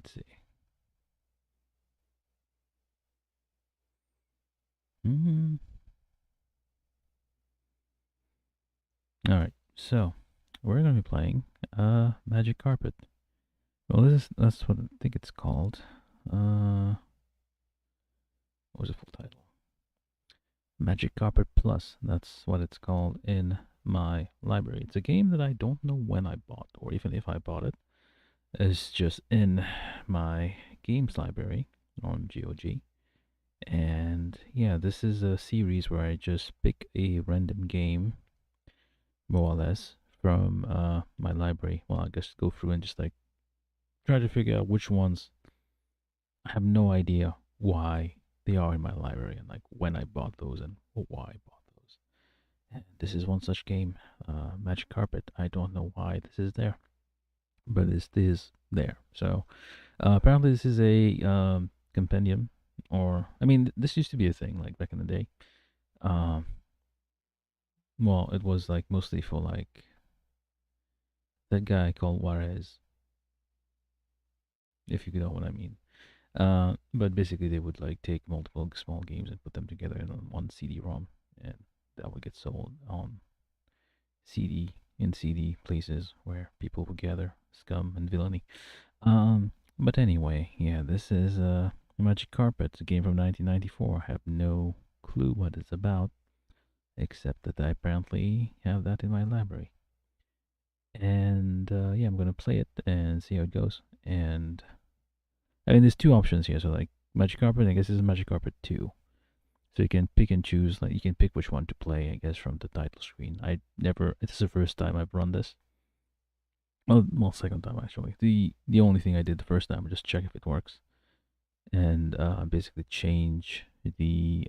Let's see. Mm-hmm. All right, so we're gonna be playing Magic Carpet. Well, that's what I think it's called. What was the full title? Magic Carpet Plus. That's what it's called in my library. It's a game that I don't know when I bought, or even if I bought it. It's just in my games library on GOG. And yeah, this is a series where I just pick a random game, more or less, from my library. Well, I guess go through and just like try to figure out which ones I have no idea why they are in my library and like when I bought those and why I bought those. And this is one such game, Magic Carpet. I don't know why this is there, but it is there. So apparently this is a compendium, or I mean, this used to be a thing like back in the day. Um, well, it was like mostly for like that guy called Juarez, if you know what I mean. But basically, they would like take multiple small games and put them together in one CD-ROM, and that would get sold on CD places where people would gather scum and villainy. But anyway, yeah, this is Magic Carpet, a game from 1994. I have no clue what it's about, except that I apparently have that in my library. And yeah, I'm gonna play it and see how it goes. And I mean, there's two options here. So like Magic Carpet, I guess this is Magic Carpet 2. So you can pick and choose. Like you can pick which one to play, I guess, from the title screen. I never. It's the first time I've run this. Well, second time actually. The only thing I did the first time was just check if it works, and basically change the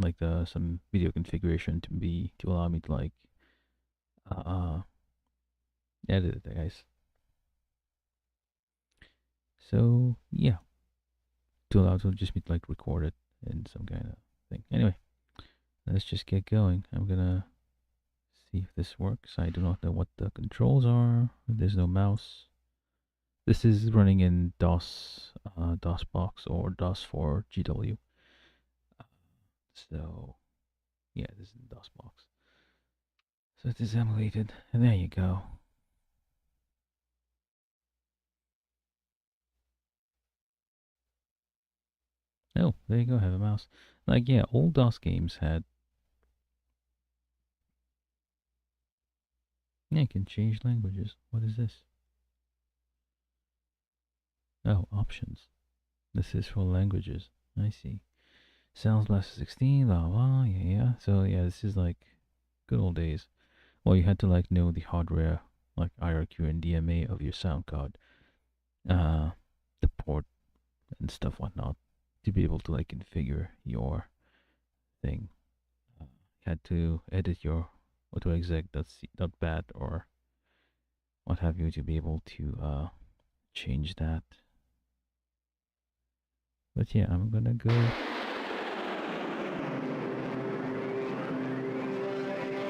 like the some video configuration to allow me to like uh edit it, guys. So yeah, to allow to just be like record it in some kind of thing. Anyway, let's just get going. I'm gonna see if this works. I do not know what the controls are. There's no mouse. This is running in DOS box or DOS for GW. So yeah, this is DOS box. So it is emulated, and there you go. Oh, there you go. Have a mouse. Like yeah, old DOS games had. Yeah, you can change languages. What is this? Oh, options. This is for languages. I see. Sounds Blaster 16, blah blah, yeah. So yeah, this is like good old days. Well, you had to like know the hardware, like IRQ and DMA of your sound card, the port and stuff whatnot, to be able to like configure your thing. You had to edit your .exec.bat or what have you to be able to change that. But yeah, I'm gonna go.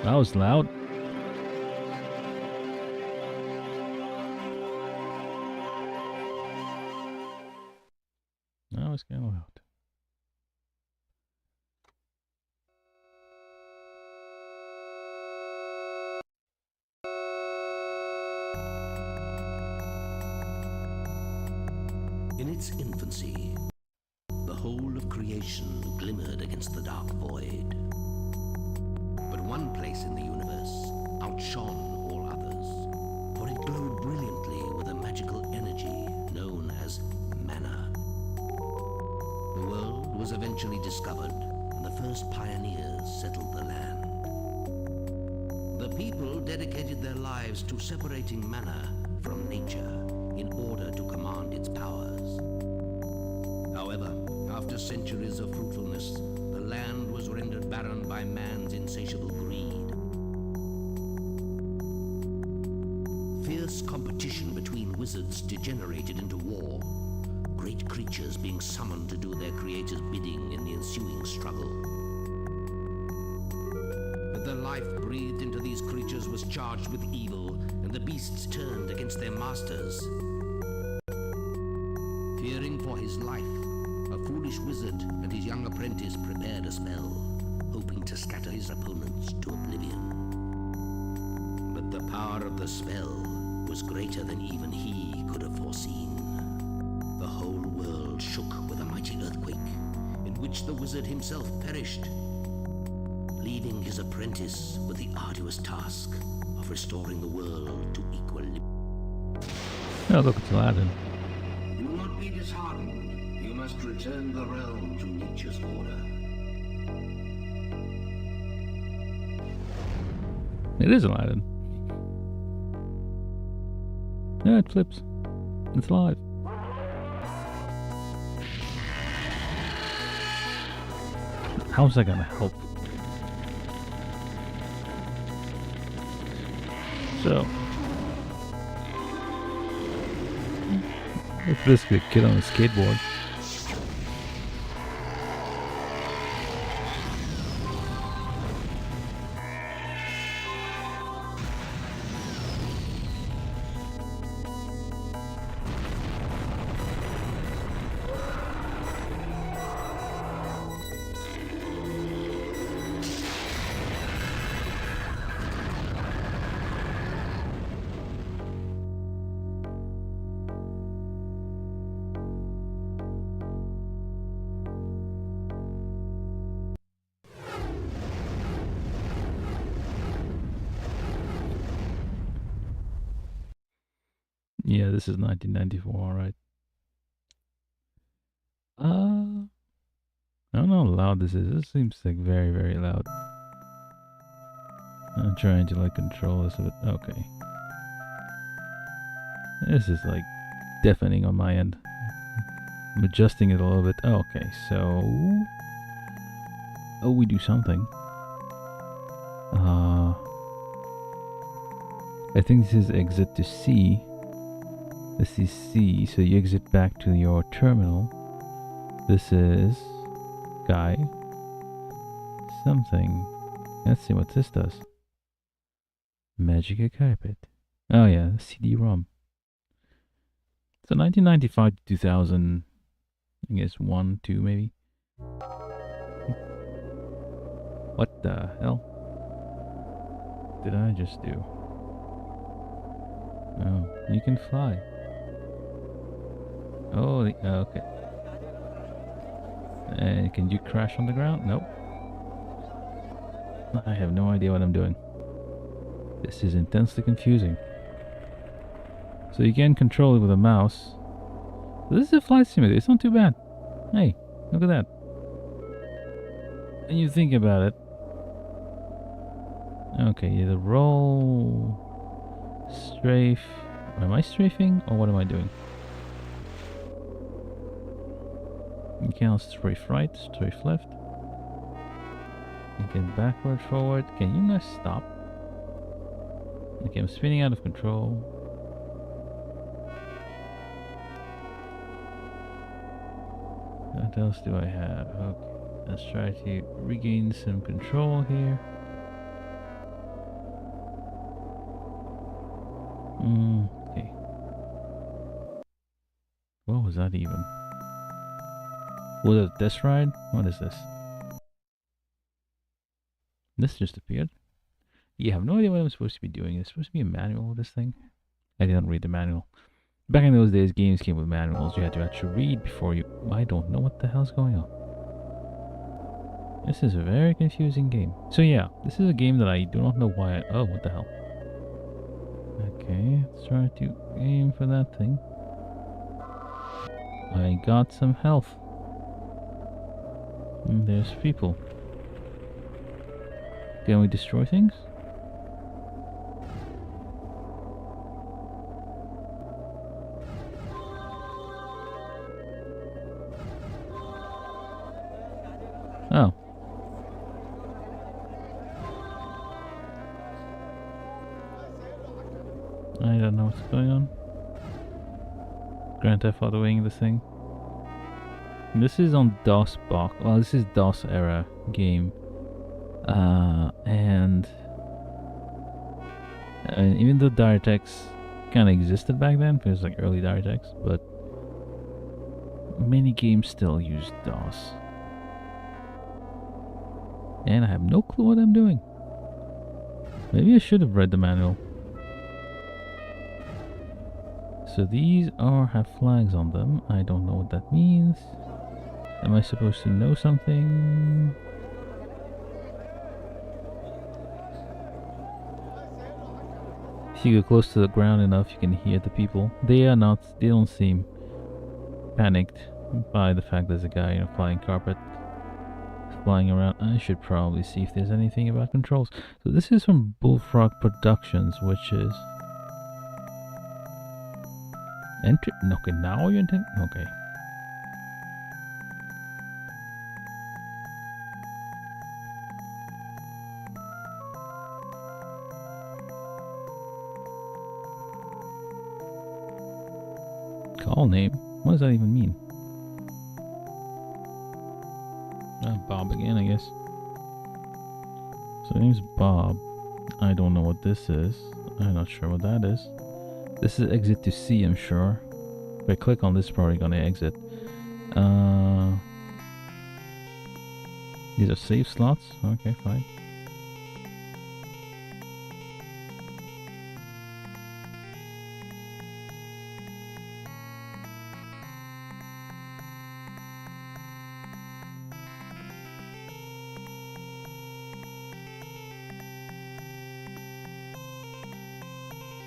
That was loud. That was kind of loud. In its infancy, the whole of creation glimmered against the dark void. But one place in the universe outshone all others, for it glowed brilliantly with a magical energy known as mana. The world was eventually discovered, and the first pioneers settled the land. The people dedicated their lives to separating mana from nature in order to command its powers. However, after centuries of fruitfulness, the land was rendered barren by man's insatiable greed. Fierce competition between wizards degenerated into war, great creatures being summoned to do their creator's bidding in the ensuing struggle. But the life breathed into these creatures was charged with evil, and the beasts turned against their masters. Fearing for his life, a foolish wizard and his young apprentice prepared a spell, hoping to scatter his opponents to oblivion. But the power of the spell was greater than even he could have foreseen. The whole world shook with a mighty earthquake, in which the wizard himself perished, leaving his apprentice with the arduous task of restoring the world to equilibrium. Oh, look, it's Aladdin. Do not be disheartened. You must return the realm to nature's order. It is Aladdin. Yeah, it flips. It's live. How's that gonna help? So, it's basically a kid on a skateboard. Yeah, this is 1994, alright. I don't know how loud this is. This seems like very, very loud. I'm trying to like control this a bit. Okay. This is like deafening on my end. I'm adjusting it a little bit. Oh, okay, so... Oh, we do something. I think this is exit to C. This is C, so you exit back to your terminal. This is... Guy. Something. Let's see what this does. Magic carpet. Oh yeah, CD-ROM. So 1995 to 2000, I guess 1, 2 maybe. What the hell did I just do? Oh, you can fly. Oh, okay. And can you crash on the ground? Nope. I have no idea what I'm doing. This is intensely confusing. So you can control it with a mouse. This is a flight simulator. It's not too bad. Hey, look at that. And you think about it. Okay, either roll, strafe. Am I strafing or what am I doing? You can strafe right, strafe left. You can backward, forward. Can you not stop? Okay, I'm spinning out of control. What else do I have? Okay, let's try to regain some control here. Okay. What was that even? Was it a test ride? What is this? This just appeared. You have no idea what I'm supposed to be doing. It's supposed to be a manual of this thing. I didn't read the manual. Back in those days, games came with manuals. You had to actually read before you... I don't know what the hell's going on. This is a very confusing game. So yeah, this is a game that I do not know why I... Oh, what the hell? Okay, let's try to aim for that thing. I got some health. And there's people. Can we destroy things? Oh. I don't know what's going on. Grand Theft Autoing this thing. This is on DOS box. Well, this is DOS era game. And And even though dire text kind of existed back then, because like early dire text, but many games still use DOS. And I have no clue what I'm doing. Maybe I should have read the manual. So these have flags on them. I don't know what that means. Am I supposed to know something? If you go close to the ground enough, you can hear the people. They don't seem panicked by the fact there's a guy in a flying carpet flying around. I should probably see if there's anything about controls. So this is from Bullfrog Productions, which is enter. Okay, now you're entering. Okay. Call name. What does that even mean? Bob again, I guess. So name's Bob. I don't know what this is. I'm not sure what that is. This is exit to C, I'm sure. If I click on this, probably gonna exit. These are save slots. Okay, fine.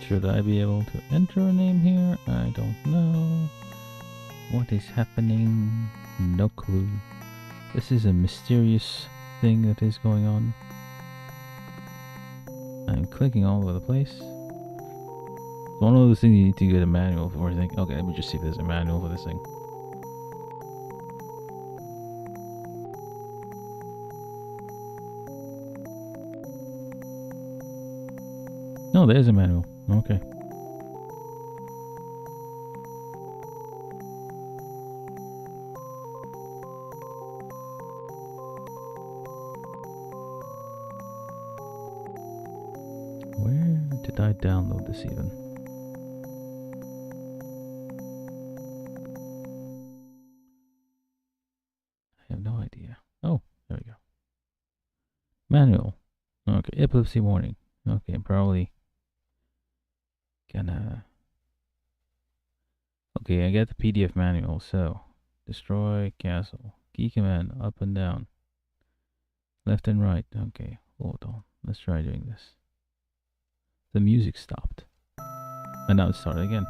Should I be able to enter a name here? I don't know. What is happening? No clue. This is a mysterious thing that is going on. I'm clicking all over the place. It's one of those things you need to get a manual for. I think, okay, let me just see if there's a manual for this thing. No, there's a manual. Okay. Where did I download this even? I have no idea. Oh, there we go. Manual. Okay, epilepsy warning. Okay, I'm probably gonna... Okay, I got the PDF manual, so... Destroy castle. Key command, up and down. Left and right. Okay, hold on. Let's try doing this. The music stopped. And now it started again.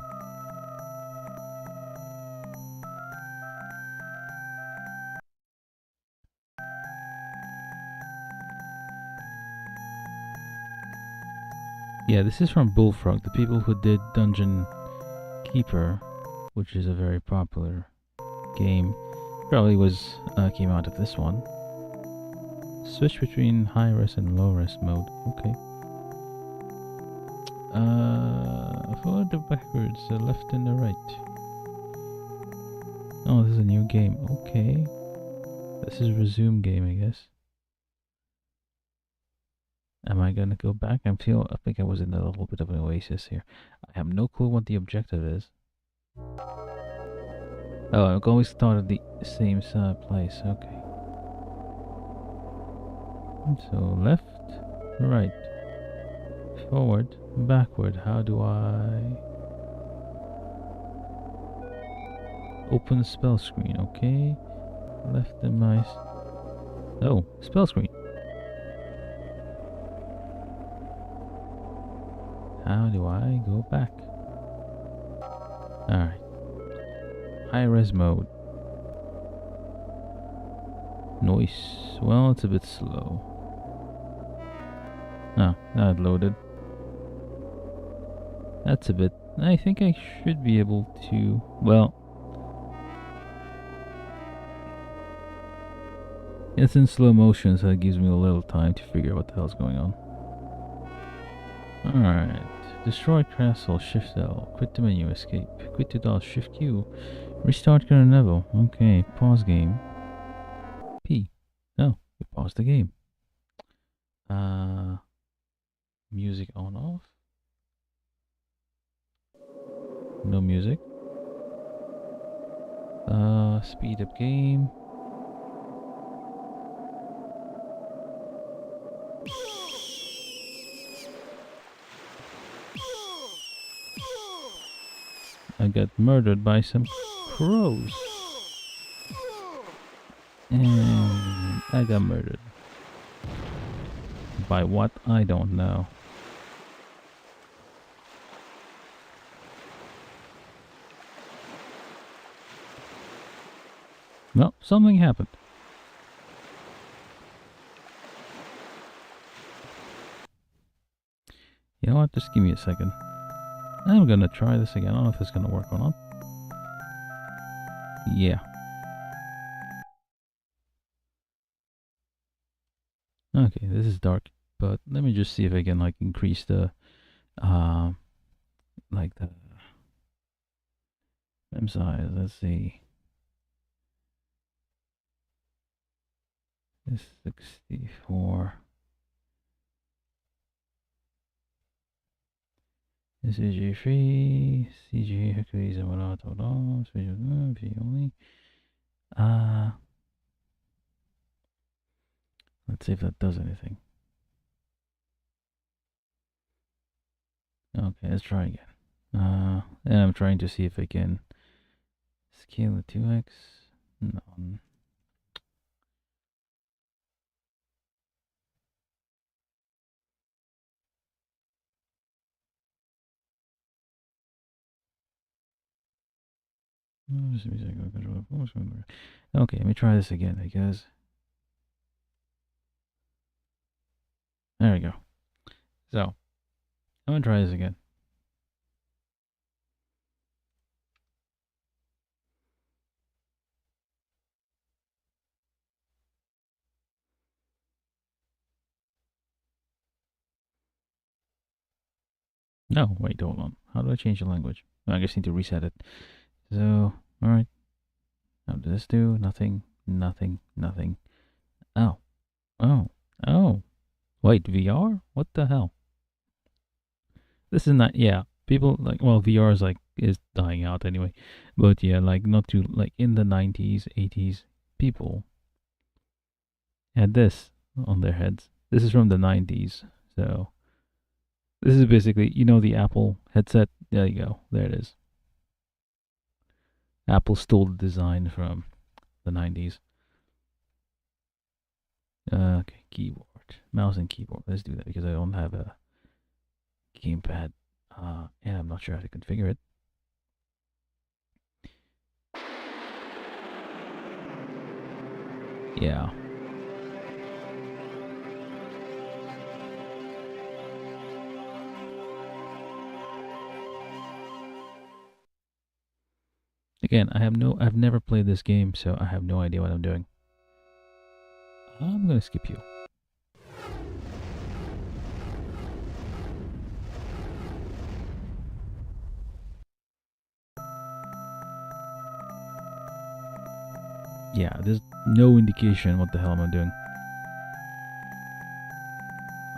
Yeah, this is from Bullfrog, the people who did Dungeon Keeper, which is a very popular game. Probably came out of this one. Switch between high res and low res mode. Okay. Forward to backwards, the left and the right. Oh, this is a new game. Okay. This is resume game, I guess. Am I gonna go back? I think I was in a little bit of an oasis here. I have no clue what the objective is. Oh, I'm going to start at the same place. Okay. So left, right, forward, backward. How do I open the spell screen? Okay. Left and mouse. Oh, spell screen. How do I go back? Alright. High res mode. Noise. Well, it's a bit slow. Oh, now it loaded. That's a bit... I think I should be able to... Well... It's in slow motion, so it gives me a little time to figure out what the hell's going on. Alright. Destroy castle, shift L. Quit the menu, escape. Quit to DOS, shift Q. Restart current level. Okay, pause game. P. Oh, we paused the game. Music on off. no music. Speed up game. I got murdered by some crows. And I got murdered. By what? I don't know. No, something happened. You know what? Just give me a second. I'm gonna try this again. I don't know if it's gonna work or not. Yeah. Okay, this is dark, but let me just see if I can like increase the like the M size. Let's see. This 64. CG free, CG Hercules and whatnot, hold on, view only. Let's see if that does anything. Okay, let's try again. And I'm trying to see if I can scale it 2x. No. Okay, let me try this again because there we go. So I'm gonna try this again. No, wait, hold on. How do I change the language? I guess I need to reset it. So, alright. How does this do? Nothing, nothing, nothing. Oh. Oh. Oh. Wait, VR? What the hell? This is not, yeah. People like, well, VR is like, is dying out anyway. But yeah, like, not too, like, in the 90s, 80s, people had this on their heads. This is from the 90s. So, this is basically, you know, the Apple headset? There you go. There it is. Apple stole the design from the 90s. Okay, keyboard. Mouse and keyboard. Let's do that because I don't have a gamepad. And I'm not sure how to configure it. Yeah. Again, I've never played this game, so I have no idea what I'm doing. I'm gonna skip you. Yeah, there's no indication what the hell am I doing.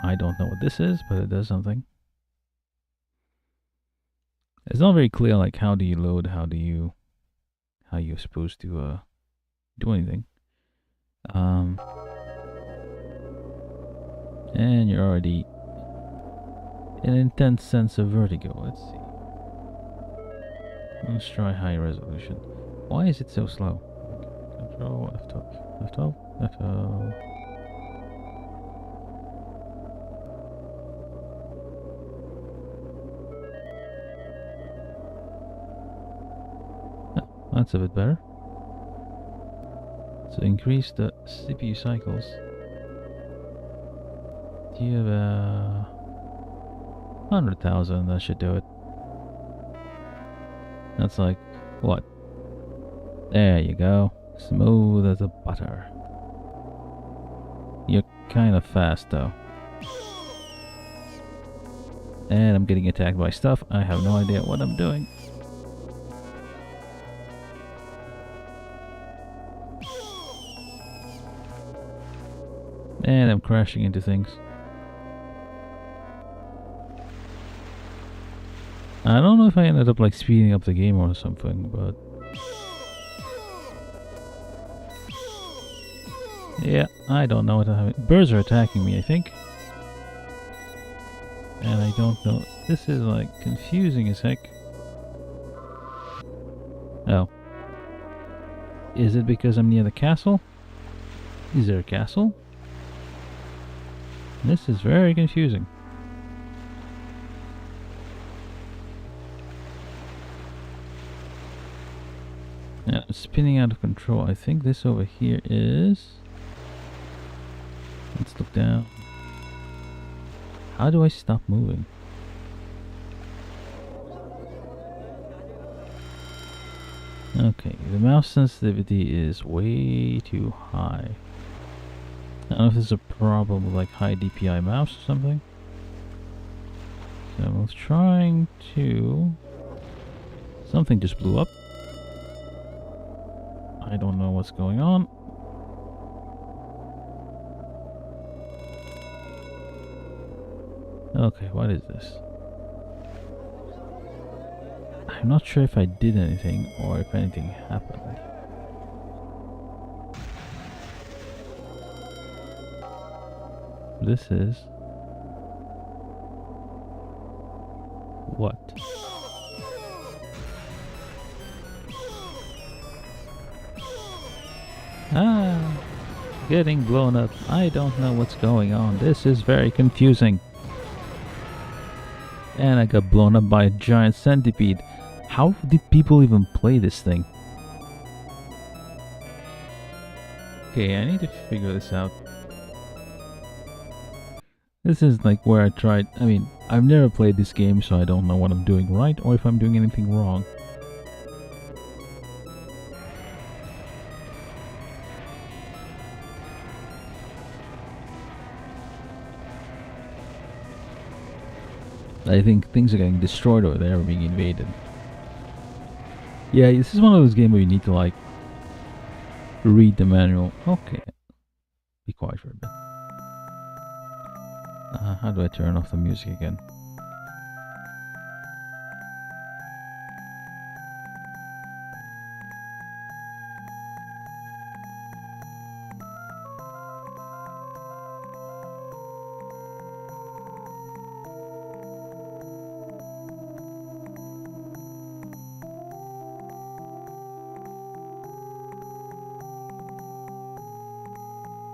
I don't know what this is, but it does something. It's not very clear, like, how do you load, how you're supposed to, do anything. And you're already an intense sense of vertigo. Let's see. Let's try high resolution. Why is it so slow? Control F12, F12, F12. Oh, that's a bit better. So increase the CPU cycles. Do you have 100,000? That should do it. That's like, what? There you go. Smooth as a butter. You're kind of fast though. And I'm getting attacked by stuff. I have no idea what I'm doing. And I'm crashing into things. I don't know if I ended up like speeding up the game or something, but yeah, I don't know what happened. Birds are attacking me, I think. And I don't know. This is like confusing as heck. Oh. Is it because I'm near the castle? Is there a castle? This is very confusing. Yeah, I'm spinning out of control. I think this over here is... Let's look down. How do I stop moving? Okay, the mouse sensitivity is way too high. I don't know if this is a problem with like high DPI mouse or something. So I was trying to... Something just blew up. I don't know what's going on. Okay, what is this? I'm not sure if I did anything or if anything happened. This is... What? Ah! Getting blown up. I don't know what's going on. This is very confusing. And I got blown up by a giant centipede. How did people even play this thing? Okay, I need to figure this out. This is like where I tried... I mean, I've never played this game, so I don't know what I'm doing right or if I'm doing anything wrong. I think things are getting destroyed over there or being invaded. Yeah, this is one of those games where you need to like read the manual. Okay. Be quiet for a bit. How do I turn off the music again?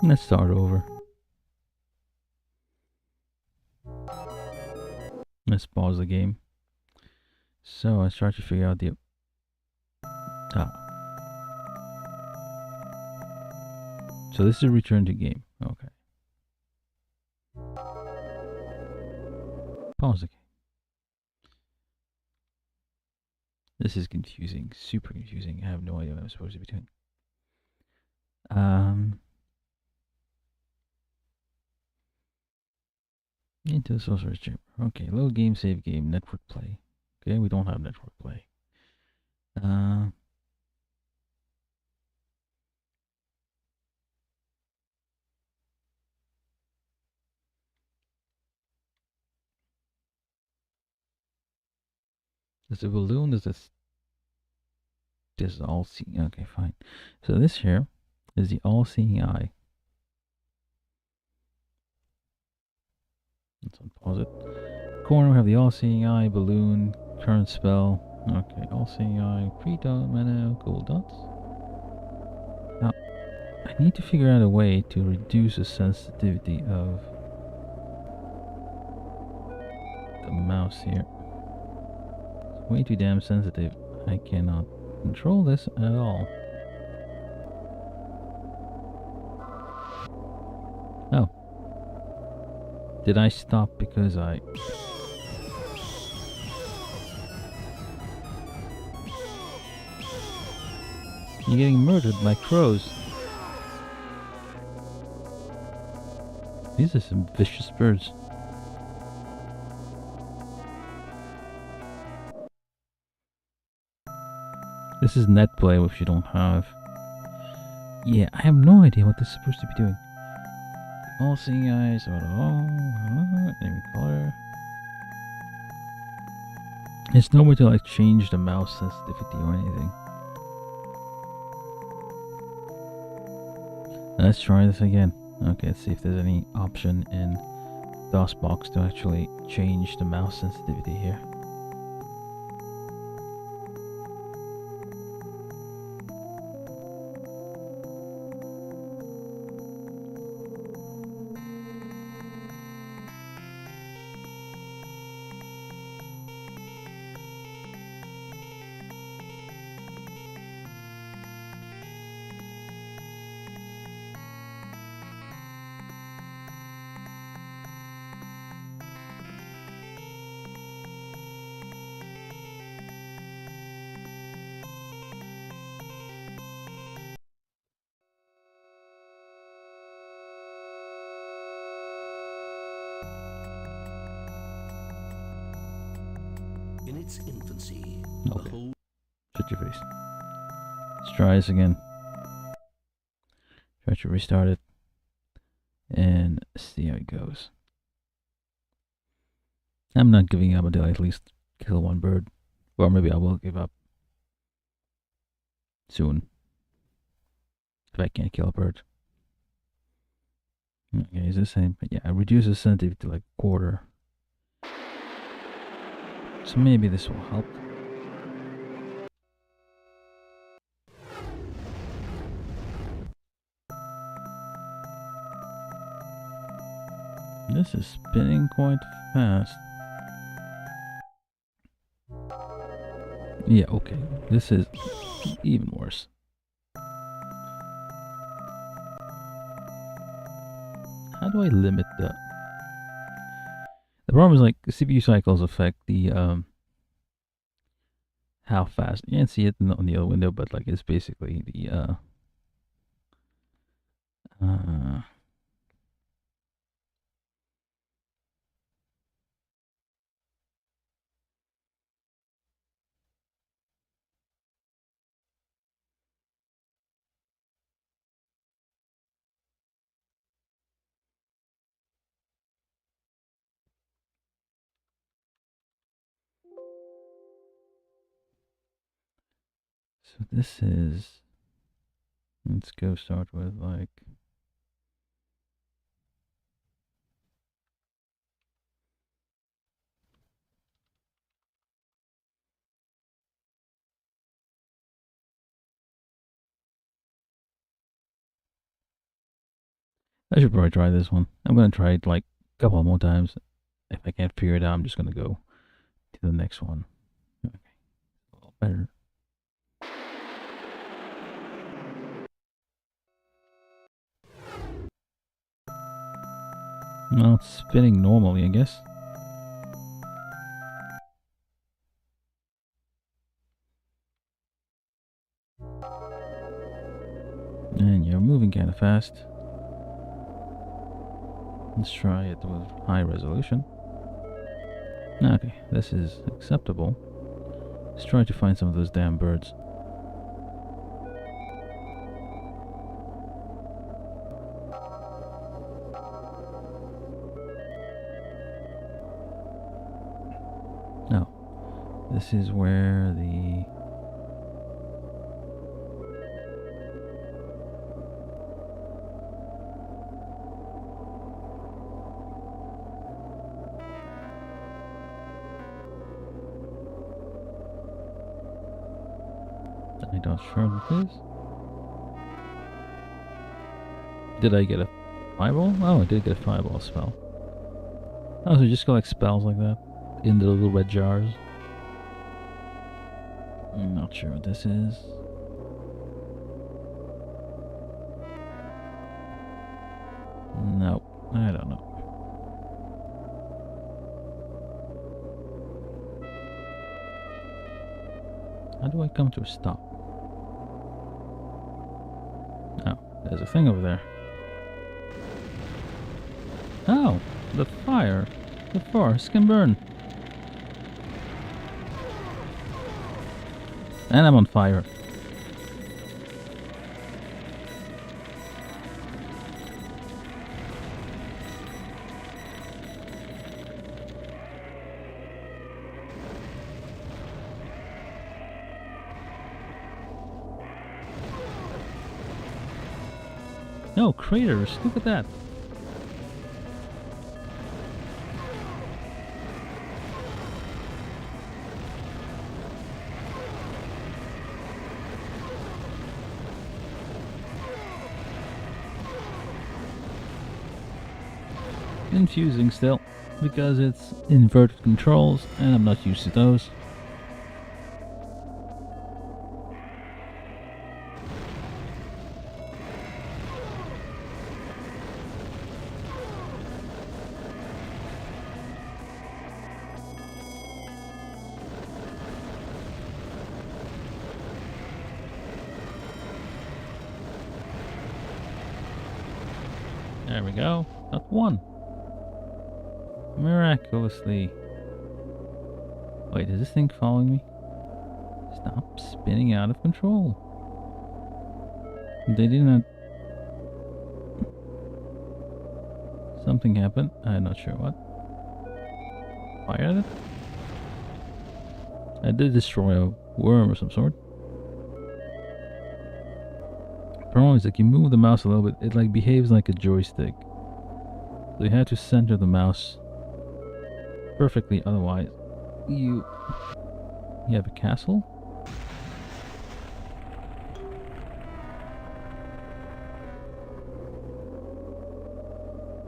Let's start over. Let's pause the game. So I start to figure out the... So this is a return to game. Okay. Pause the game. This is confusing. Super confusing. I have no idea what I'm supposed to be doing. Into the sorcerer's chamber. Okay, load game, save game, network play. Okay, we don't have network play. There's a balloon, there's this... This is all seeing. Okay, fine. So this here is the all-seeing eye. Let's unpause it. Corner, we have the all-seeing eye, balloon, current spell. Okay, all-seeing eye, pre-dot, mana, gold dots. Now, I need to figure out a way to reduce the sensitivity of the mouse here. It's way too damn sensitive. I cannot control this at all. Oh. Did I stop because I... You're getting murdered by crows. These are some vicious birds. This is net play, which you don't have. Yeah, I have no idea what this is supposed to be doing. All seeing eyes, name color. There's no way to like change the mouse sensitivity or anything. Let's try this again. Okay, let's see if there's any option in DOSBox to actually change the mouse sensitivity here. In its infancy, Okay. the whole... Shut your face. Let's try this again. Try to restart it and see how it goes. I'm not giving up until I at least kill one bird. Or maybe I will give up soon if I can't kill a bird. Okay, it's the same. But yeah, I reduce the sensitivity to like quarter. So maybe this will help. This is spinning quite fast. Yeah, okay. This is even worse. How do I limit the... The problem is like CPU cycles affect the how fast. You can't see it on the other window, but like it's basically the so this is... Let's go start with like... I should probably try this one. I'm gonna try it like a couple more times. If I can't figure it out, I'm just gonna go to the next one. Okay, a little better. Well, it's spinning normally, I guess. And you're moving kind of fast. Let's try it with high resolution. Okay, this is acceptable. Let's try to find some of those damn birds. No, this is where the... I don't sure what it is. Did I get a fireball? Oh, I did get a fireball spell. Oh, so you just collect spells like that in the little red jars. I'm not sure what this is. Nope, I don't know. How do I come to a stop? Oh, there's a thing over there. Oh, the fire. The forest can burn. And I'm on fire. No, craters. Look at that. Confusing still, because it's inverted controls and I'm not used to those. There we go. Not one. Miraculously. Wait, is this thing following me? Stop spinning out of control. They did not. Something happened. I'm not sure what. Fired it? I did destroy a worm of some sort. Problem is, like, you move the mouse a little bit, it like behaves like a joystick. So you have to center the mouse perfectly, otherwise you have a castle.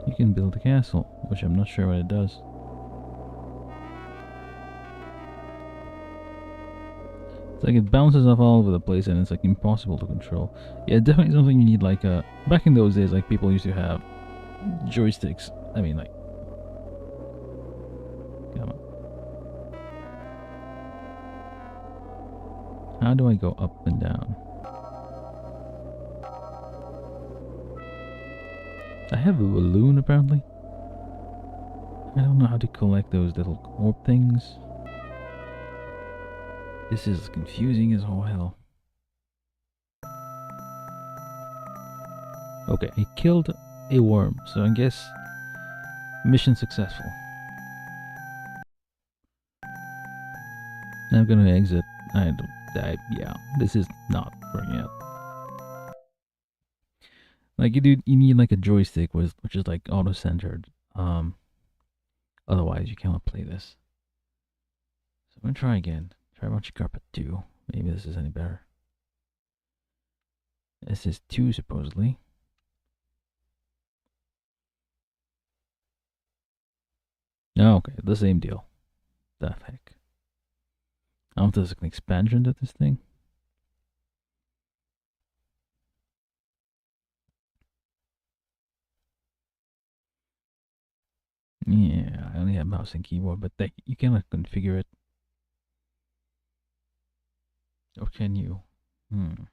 You can build a castle, which I'm not sure what it does. It's like it bounces off all over the place and it's like impossible to control. Yeah, definitely something you need, like back in those days, like people used to have joysticks. I mean, like, come on. How do I go up and down? I have a balloon apparently. I don't know how to collect those little orb things. This is confusing as all hell. Okay, I killed a worm, so I guess mission successful. Now I'm gonna exit. Yeah, this is not working out. Like you need like a joystick which is like auto-centered. Otherwise you cannot play this. So I'm gonna try again. Try Magic Carpet 2. Maybe this is any better. This is 2 supposedly. Oh, okay, the same deal. The heck. I don't know if there's an expansion to this thing. Yeah, I only have mouse and keyboard, but you cannot configure it. Or can you? Can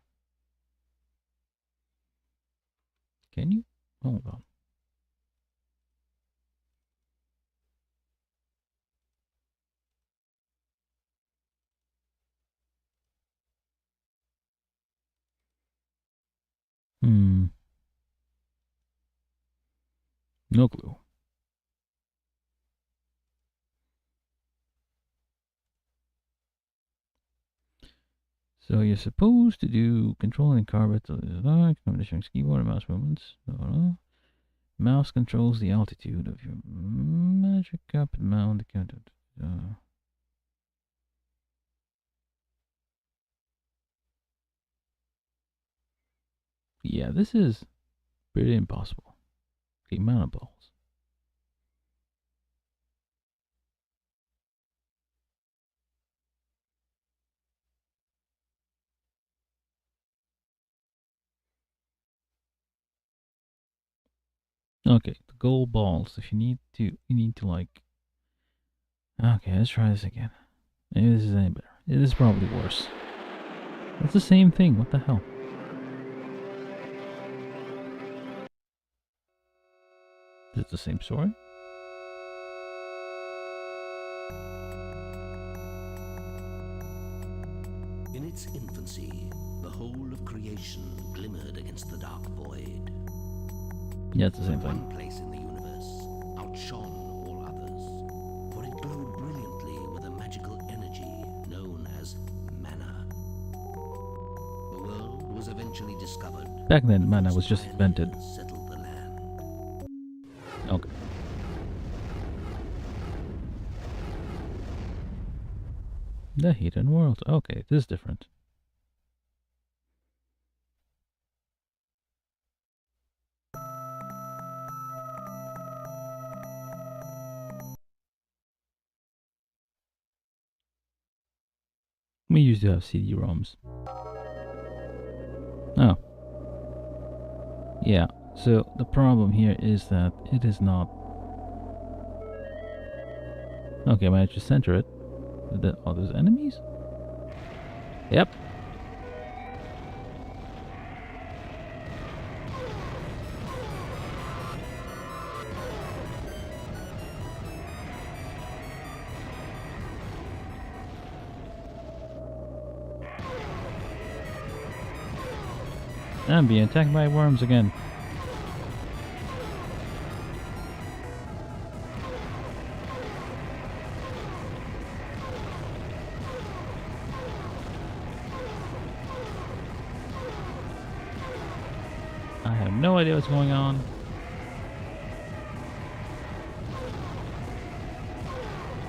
you? Hold on. No clue. So you're supposed to do controlling carpet, combination keyboard and mouse movements. Mouse controls the altitude of your magic carpet mount. Yeah, this is pretty impossible. Okay, mana balls. Okay, the gold balls. If you need to like. Okay, let's try this again. Maybe this is any better. It is probably worse. It's the same thing. What the hell? Is it the same story? In its infancy, the whole of creation glimmered against the dark void. Yeah, it's the same thing. One place in the universe outshone all others, for it glowed brilliantly with a magical energy known as mana. The world was eventually discovered, Back then, mana was just invented. Settled the land. Okay. The Hidden World. Okay, this is different. We used to have CD-ROMs. Oh. Yeah, so the problem here is that it is not... Okay, I managed to center it. Are those enemies? Yep. I'm being attacked by worms again. I have no idea what's going on.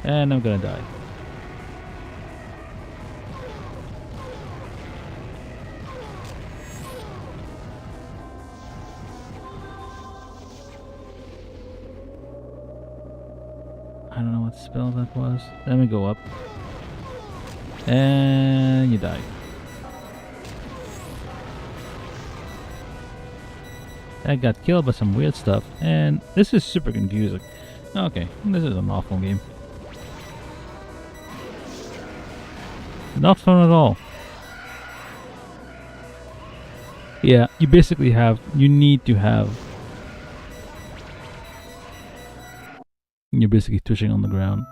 And I'm gonna die. I don't know what spell that was. Let me go up. And you die. I got killed by some weird stuff, and this is super confusing. Okay, this is an awful game. Not fun at all. Yeah, you basically have, you need to have, you're basically twitching on the ground.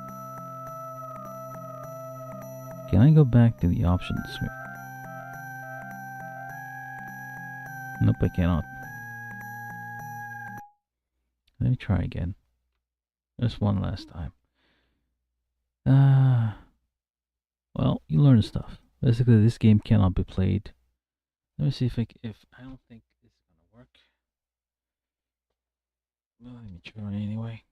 Can I go back to the options screen? Nope, I cannot. Let me try again. Just one last time. Well, you learn stuff. Basically, this game cannot be played. Let me see if I don't think it's gonna work. Well, let me try anyway.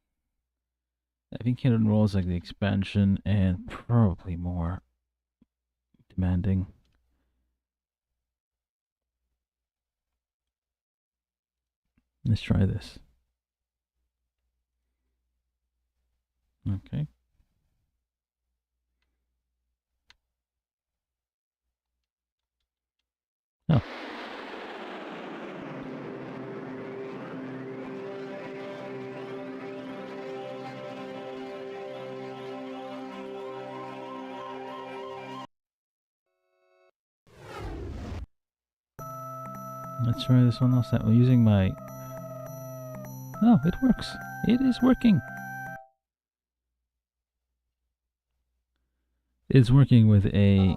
I think Hidden World is like the expansion and probably more demanding. Let's try this. Okay. Oh. Let's try this one else. I'm using my... Oh, it works. It is working. It's working with a...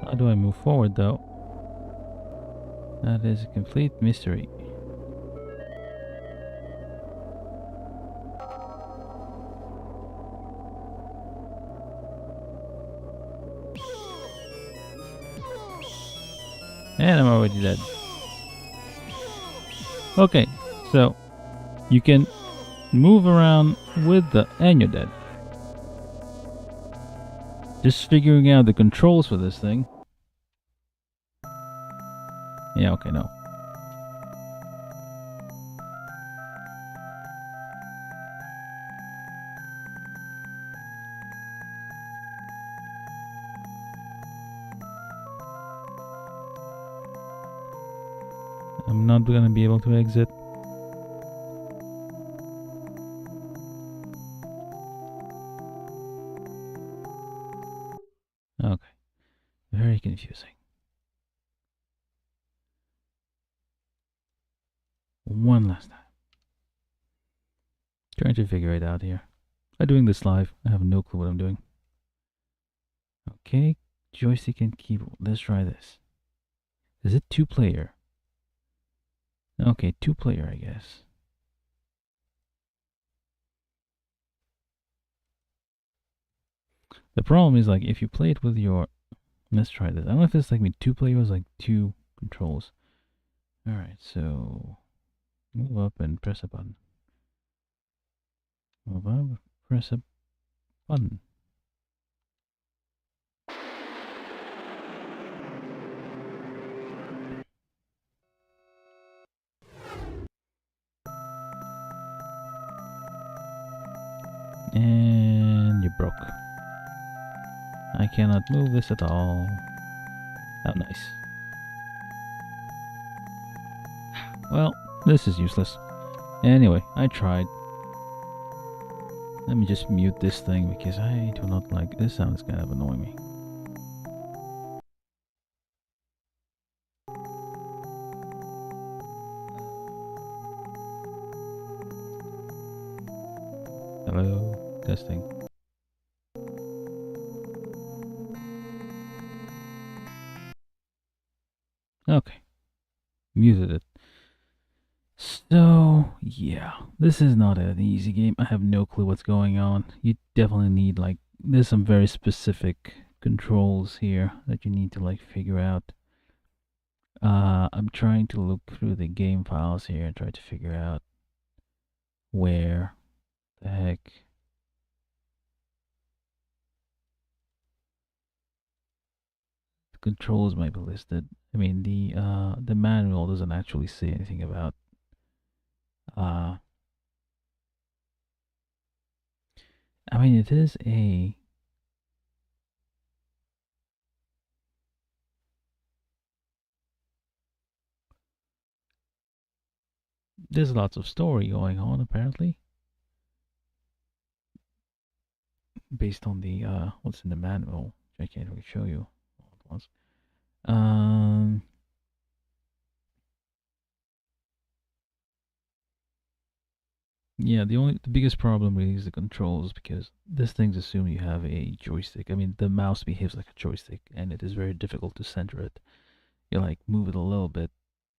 How do I move forward, though? That is a complete mystery. And I'm already dead. Okay, so you can move around with the... And you're dead. Just figuring out the controls for this thing. Yeah, okay, no. I'm not gonna be able to exit. Okay. Very confusing. One last time. Trying to figure it out here. I'm doing this live. I have no clue what I'm doing. Okay. Joystick and keyboard. Let's try this. Is it 2-player? Okay, two player, I guess. The problem is like if you play it with your. Let's try this. I don't know if it's like with two players, like two controls. All right, so move up and press a button. Move up, press a button. And you broke. I cannot move this at all. How nice. Well, this is useless. Anyway, I tried. Let me just mute this thing because I do not like this sound. Is kind of annoying me. Hello, testing. Okay, muted it. So, yeah, this is not an easy game. I have no clue what's going on. You definitely need, like, there's some very specific controls here that you need to, like, figure out. I'm trying to look through the game files here and try to figure out where the heck the controls might be listed. I mean, the manual doesn't actually say anything about uh I mean, it is a. There's lots of story going on apparently, based on the what's in the manual. Which I can't really show you all at once. Um, yeah, the biggest problem really is the controls because this thing's assume you have a joystick. I mean, the mouse behaves like a joystick, and it is very difficult to center it. You like move it a little bit,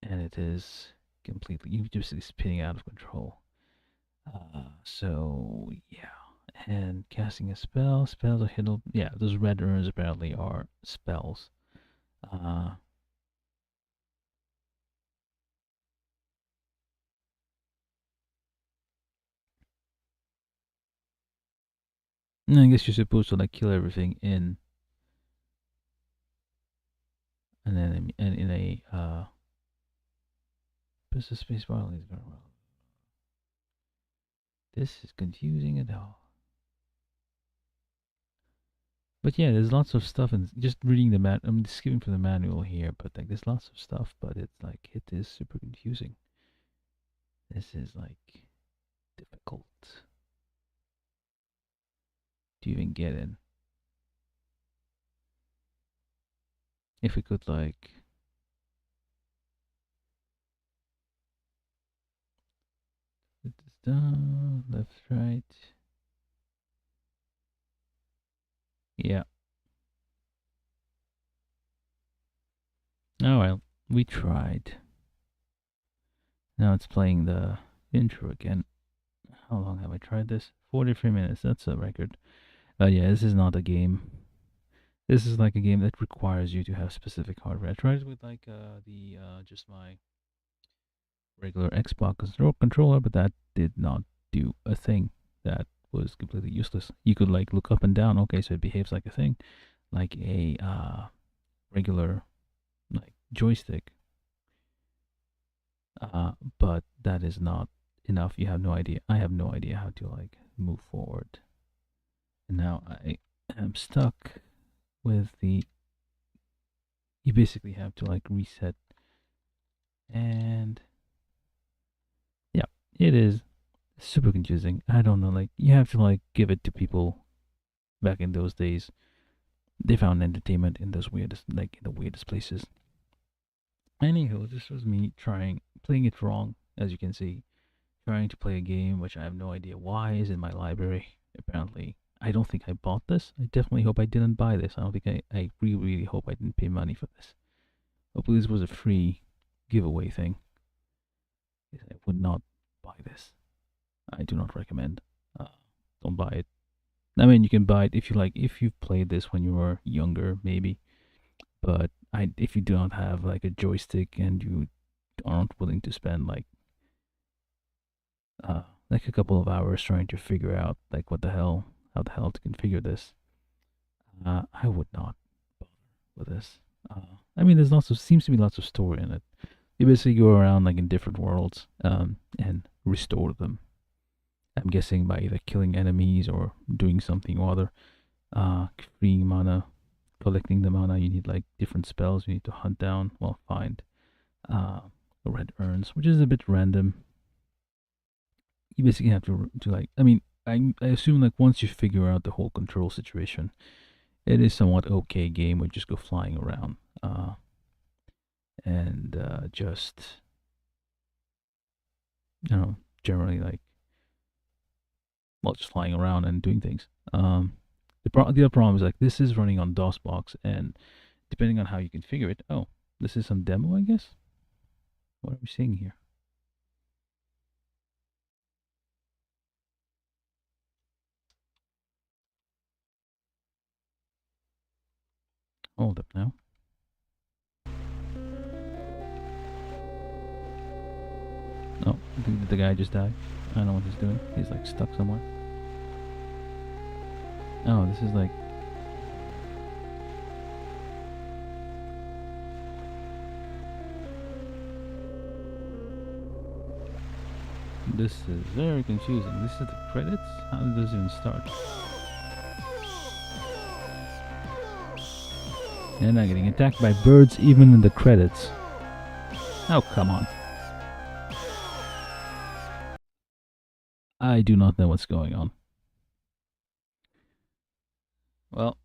and it is completely you just spinning out of control. So yeah, and casting a spell. Spells are hidden. Yeah, those red runes apparently are spells. Uh, and I guess you're supposed to like kill everything in, and then in a press the space bar. This is confusing at all. But yeah, there's lots of stuff, and just reading the I'm skipping from the manual here, but like there's lots of stuff, but it's like it is super confusing. This is like difficult to even get in. If we could like put this down, left, right. Yeah. Oh well, we tried. Now it's playing the intro again. How long have I tried this? 43 minutes. That's a record. Yeah, this is not a game. This is like a game that requires you to have specific hardware. I tried it with like the just my regular Xbox controller, but that did not do a thing. That was completely useless. You could like look up and down. Okay, so it behaves like a thing, like a regular like joystick. But that is not enough. You have no idea. I have no idea how to like move forward. And now I am stuck with the. You basically have to like reset, and yeah, it is super confusing. I don't know. Like you have to like give it to people back in those days. They found entertainment in those weirdest, like in the weirdest places. Anywho, this was me trying playing it wrong, as you can see. Trying to play a game which I have no idea why is in my library. Apparently, I don't think I bought this. I definitely hope I didn't buy this. I don't think I really, really hope I didn't pay money for this. Hopefully, this was a free giveaway thing. I would not buy this. I do not recommend. Uh, don't buy it. I mean, you can buy it if you like. If you played this when you were younger, maybe. But if you do not have like a joystick and you aren't willing to spend uh, like a couple of hours trying to figure out like how the hell to configure this, I would not bother with this. I mean, there's lots of seems to be lots of story in it. You basically go around like in different worlds, and restore them. I'm guessing by either killing enemies or doing something or other. Freeing mana, collecting the mana. You need like different spells. You need to hunt down, well, find uh, red urns, which is a bit random. You basically have to like. I mean, I assume like once you figure out the whole control situation, it is somewhat okay game where you just go flying around, and just generally like, well, just flying around and doing things. The other problem is like this is running on DOSBox, and depending on how you configure it. Oh, this is some demo, I guess. What are we seeing here? Hold up now. Oh, did the guy just die? I don't know what he's doing. He's like stuck somewhere. Oh, this is like. This is very confusing. This is the credits? How did this even start? And I'm getting attacked by birds even in the credits. Oh, come on. I do not know what's going on. Well,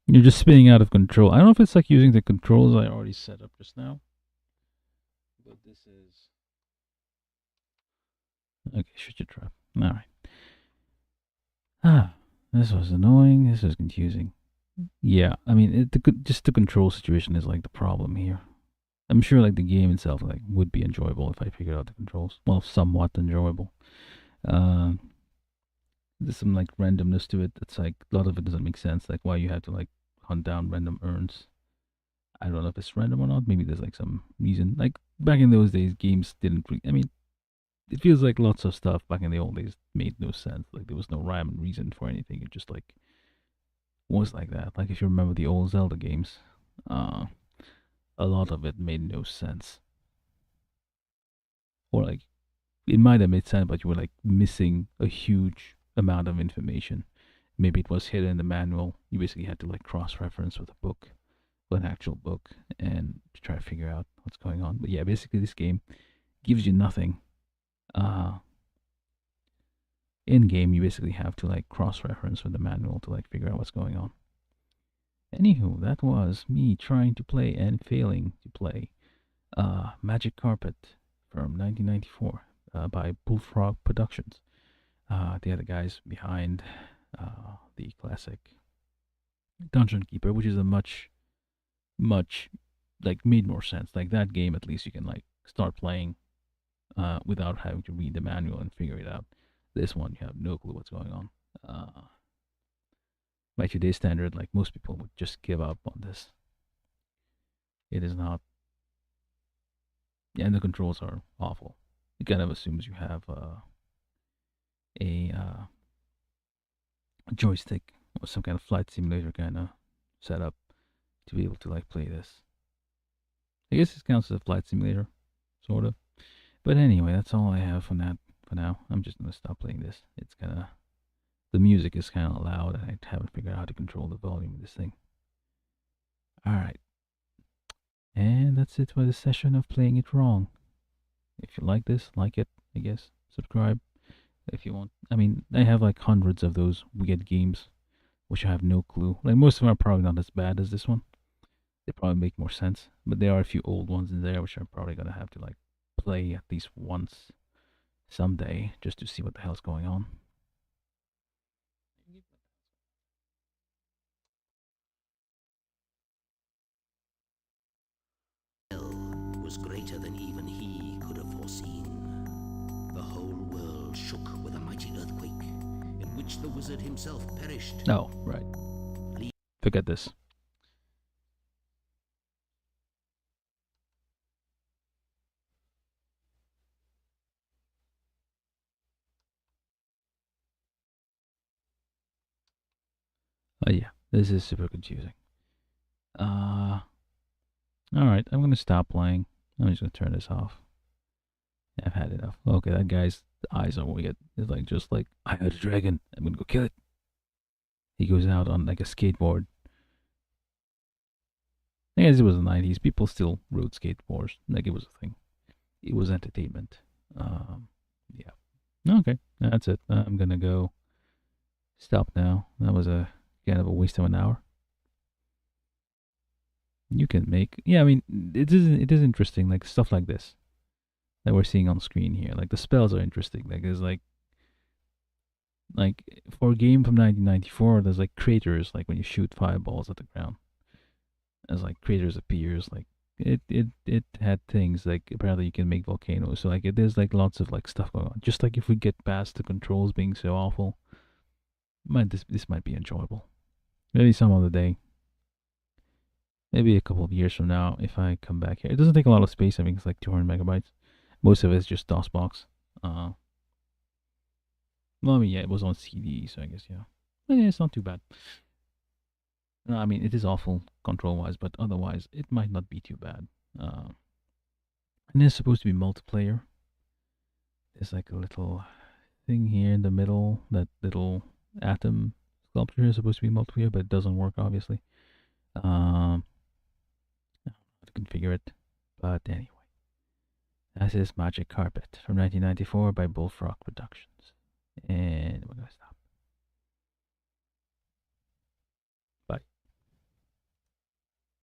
you're just spinning out of control. I don't know if it's like using the controls I already set up just now. But this is. Okay, shoot your trap. Alright. This was annoying. This was confusing. Yeah, I mean, just the control situation is like the problem here. I'm sure like the game itself like would be enjoyable if I figured out the controls. Well, somewhat enjoyable. Uh, there's some like randomness to it. It's like a lot of it doesn't make sense. Like why you have to like hunt down random urns. I don't know if it's random or not. Maybe there's like some reason. Like back in those days, games didn't. I mean, it feels like lots of stuff back in the old days made no sense. Like there was no rhyme and reason for anything. It just like was like that. Like if you remember the old Zelda games, uh, a lot of it made no sense. Or like it might have made sense, but you were like missing a huge amount of information. Maybe it was hidden in the manual. You basically had to like cross-reference with a book, with an actual book, and to try to figure out what's going on. But yeah, basically this game gives you nothing. Uh, in game, you basically have to like cross-reference with the manual to like figure out what's going on. Anywho, that was me trying to play and failing to play Magic Carpet from 1994 by Bullfrog Productions. They are the guys behind the classic Dungeon Keeper, which is a much like made more sense. Like that game, at least you can like start playing without having to read the manual and figure it out. This one, you have no clue what's going on. Uh, by today's standard, like most people would just give up on this. It is not, yeah, and the controls are awful. It kind of assumes you have a joystick or some kind of flight simulator kind of setup to be able to like play this. I guess it counts as a flight simulator, sort of. But anyway, that's all I have for that for now. I'm just gonna stop playing this. It's kind of the music is kind of loud, and I haven't figured out how to control the volume of this thing. All right, and that's it for the session of playing it wrong. If you like this, like it, I guess. Subscribe if you want. I mean, I have like hundreds of those weird games, which I have no clue. Like most of them are probably not as bad as this one. They probably make more sense, but there are a few old ones in there which I'm probably gonna have to like play at least once someday just to see what the hell's going on. was greater than even he could have foreseen. The whole world shook with a mighty earthquake, in which the wizard himself perished. Oh, right. Forget this. Oh yeah, this is super confusing. Uh, all right, I'm gonna stop playing. I'm just gonna turn this off. I've had enough. Okay, that guy's eyes are weird. It's like just like I heard a dragon. I'm gonna go kill it. He goes out on like a skateboard. I guess it was the 90s. People still rode skateboards. Like it was a thing. It was entertainment. Yeah. Okay, that's it. I'm gonna go stop now. That was a kind of a waste of an hour. You can make, yeah. I mean, it is interesting. Like stuff like this that we're seeing on screen here. Like the spells are interesting. Like there's like for a game from 1994, there's like craters. Like when you shoot fireballs at the ground, as like craters appears. Like it had things like apparently you can make volcanoes. So like there's like lots of like stuff going on. Just like if we get past the controls being so awful, this might be enjoyable. Maybe some other day. Maybe a couple of years from now, if I come back here, it doesn't take a lot of space. I think it's like 200 megabytes. Most of it's just DOSBox. Well, I mean, yeah, it was on CD, so I guess yeah. But yeah, it's not too bad. No, I mean, it is awful control wise, but otherwise, it might not be too bad. And it's supposed to be multiplayer. There's like a little thing here in the middle. That little atom sculpture is supposed to be multiplayer, but it doesn't work, obviously. Um, I don't know how to configure it. But anyway, this is Magic Carpet from 1994 by Bullfrog Productions. And we're going to